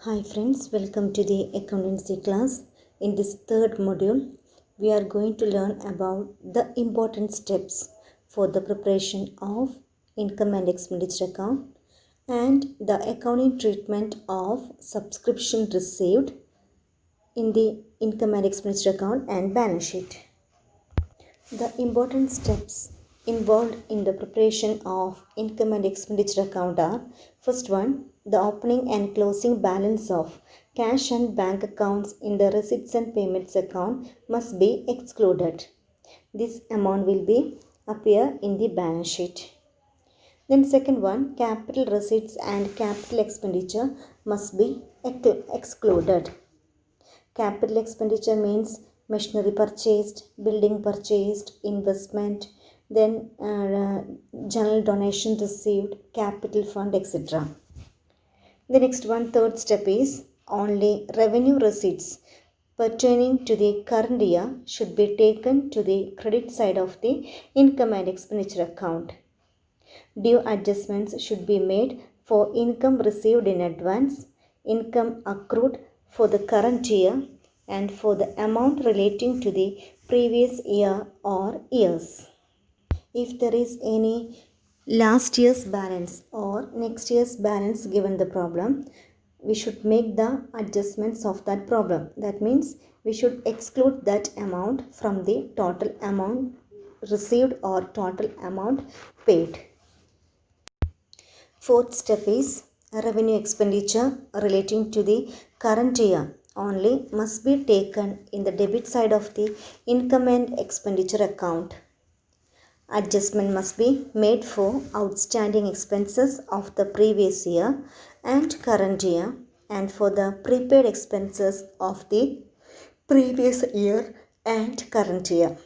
Hi friends, welcome to the accountancy class. In this third module, we are going to learn about the important steps for the preparation of income and expenditure account and the accounting treatment of subscription received in the income and expenditure account and balance sheet. The important steps involved in the preparation of income and expenditure account are: first one, the opening and closing balance of cash and bank accounts in the receipts and payments account must be excluded. This amount will be appear in the balance sheet. Then second one, capital receipts and capital expenditure must be excluded. Capital expenditure means machinery purchased, building purchased, investment, then general donation received, capital fund, etc. The next one, third step is only revenue receipts pertaining to the current year should be taken to the credit side of the income and expenditure account. Due adjustments should be made for income received in advance, income accrued for the current year, and for the amount relating to the previous year or years. If there is any last year's balance or next year's balance given the problem, we should make the adjustments of that problem. That means we should exclude that amount from the total amount received or total amount paid. Fourth step is revenue expenditure relating to the current year only must be taken in the debit side of the income and expenditure account. Adjustment must be made for outstanding expenses of the previous year and current year, and for the prepaid expenses of the previous year and current year.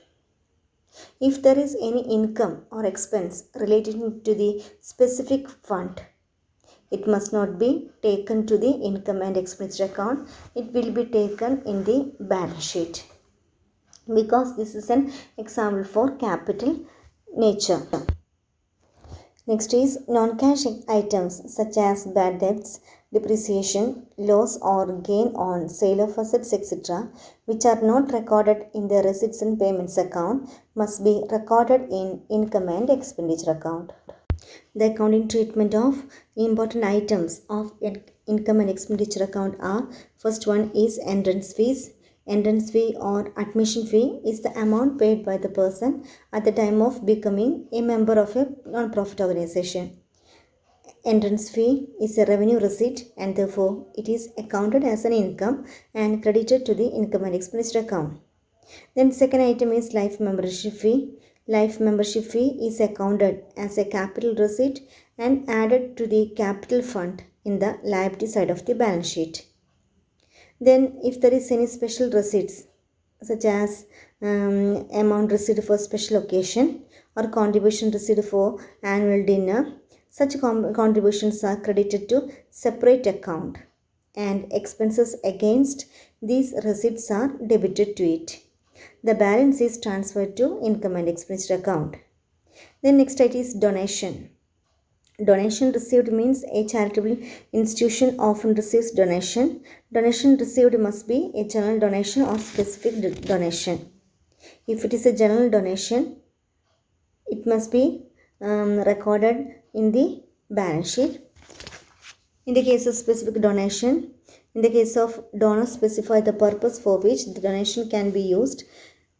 If there is any income or expense relating to the specific fund, it must not be taken to the income and expenditure account. It will be taken in the balance sheet, because this is an example for capital nature. Next is non-cash items such as bad debts, depreciation, loss or gain on sale of assets, etc., which are not recorded in the receipts and payments account, must be recorded in income and expenditure account. The accounting treatment of important items of income and expenditure account are: first one is entrance fees. Entrance fee or admission fee is the amount paid by the person at the time of becoming a member of a non-profit organization. Entrance fee is a revenue receipt and therefore it is accounted as an income and credited to the income and expenditure account. Then second item is life membership fee. Life membership fee is accounted as a capital receipt and added to the capital fund in the liability side of the balance sheet. Then if there is any special receipts such as amount received for special occasion or contribution received for annual dinner, such contributions are credited to separate account and expenses against these receipts are debited to it. The balance is transferred to income and expenditure account. Then next item is donation. Donation received means a charitable institution often receives donation. Donation received must be a general donation or specific donation. If it is a general donation, it must be recorded in the balance sheet. In the case of specific donation, in the case of donor, specify the purpose for which the donation can be used.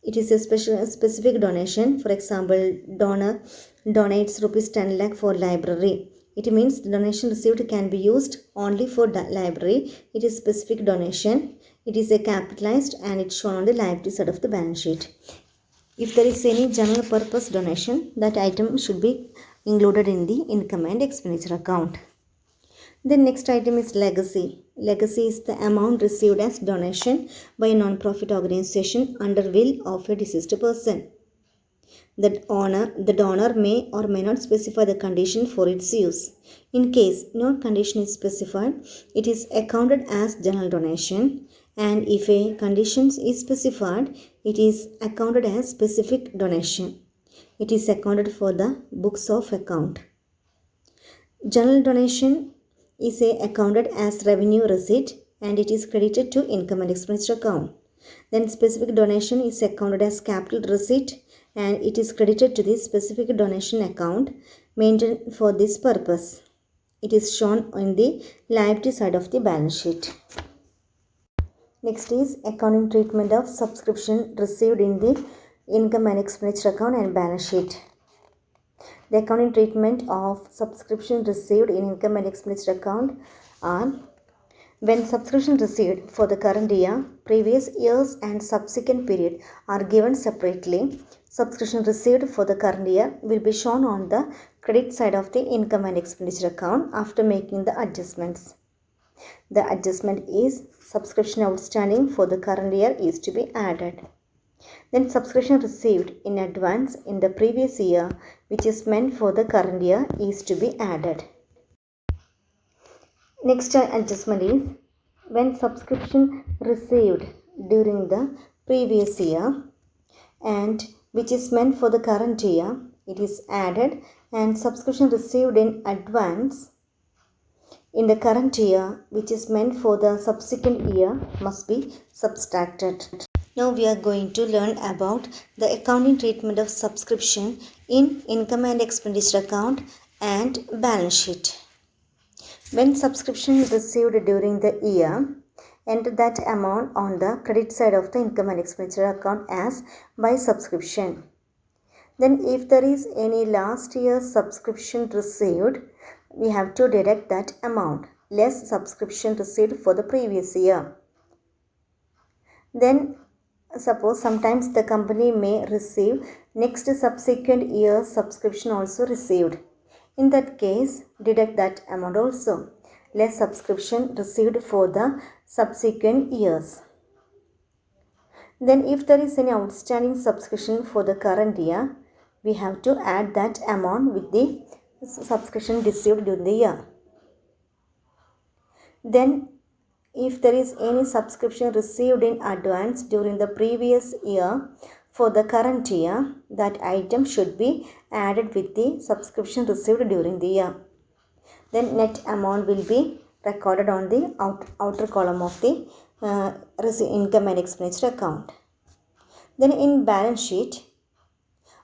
It is a specific donation. For example, donor donates rupees 10 lakh for library. It means the donation received can be used only for library. It is specific donation. It is a capitalized and it's shown on the liability side of the balance sheet. If there is any general purpose donation, that item should be included in the income and expenditure account. The next item is legacy. Legacy is the amount received as donation by a non-profit organization under will of a deceased person. The donor may or may not specify the condition for its use. In case no condition is specified, it is accounted as general donation, and if a condition is specified, it is accounted as specific donation. It is accounted for the books of account. General donation is accounted as revenue receipt and it is credited to income and expenditure account. Then specific donation is accounted as capital receipt and it is credited to the specific donation account maintained for this purpose. It is shown on the liability side of the balance sheet. Next is accounting treatment of subscription received in the income and expenditure account and balance sheet. The accounting treatment of subscription received in income and expenditure account are: when subscription received for the current year, previous years and subsequent period are given separately, subscription received for the current year will be shown on the credit side of the income and expenditure account after making the adjustments. The adjustment is subscription outstanding for the current year is to be added. Then subscription received in advance in the previous year, which is meant for the current year, is to be added. Next adjustment is when subscription received during the previous year and which is meant for the current year, it is added, and subscription received in advance in the current year, which is meant for the subsequent year, must be subtracted. Now we are going to learn about the accounting treatment of subscription in income and expenditure account and balance sheet. When subscription received during the year, enter that amount on the credit side of the income and expenditure account as by subscription. Then if there is any last year's subscription received, we have to deduct that amount less subscription received for the previous year. Then suppose sometimes the company may receive next subsequent year's subscription also received. In that case, deduct that amount also less subscription received for the subsequent years. Then if there is any outstanding subscription for the current year, we have to add that amount with the subscription received during the year. Then if there is any subscription received in advance during the previous year for the current year, that item should be added with the subscription received during the year. Then net amount will be recorded on the outer column of the income and expenditure account. Then in balance sheet,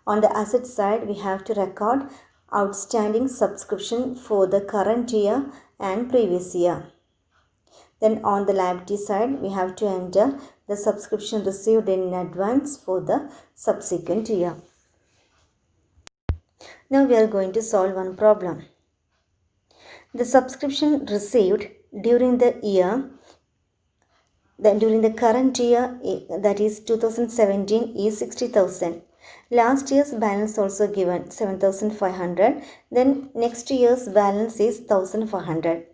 on the asset side, we have to record outstanding subscription for the current year and previous year. Then on the liability side, we have to enter the subscription received in advance for the subsequent year. Now we are going to solve one problem. The subscription received during the year, during the current year, that is 2017, is 60,000. Last year's balance also given 7,500. Then next year's balance is 1,500.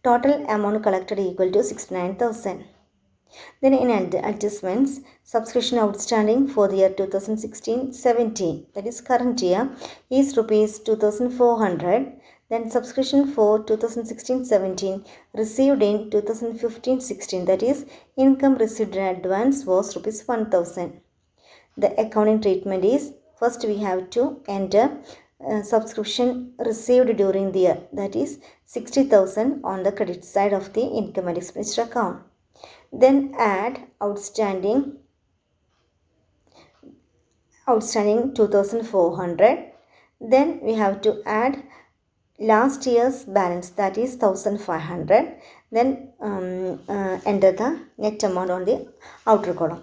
Total amount collected equal to 69,000. Then in adjustments, subscription outstanding for the year 2016-17, that is current year, is rupees 2,400. Then subscription for 2016-17 received in 2015-16, that is income received in advance, was rupees 1,000. The accounting treatment is, first we have to enter subscription received during the year, that is 60,000 on the credit side of the income and expenditure account. Then add outstanding 2,400. Then we have to add last year's balance, that is 1,500. Then enter the net amount on the outer column.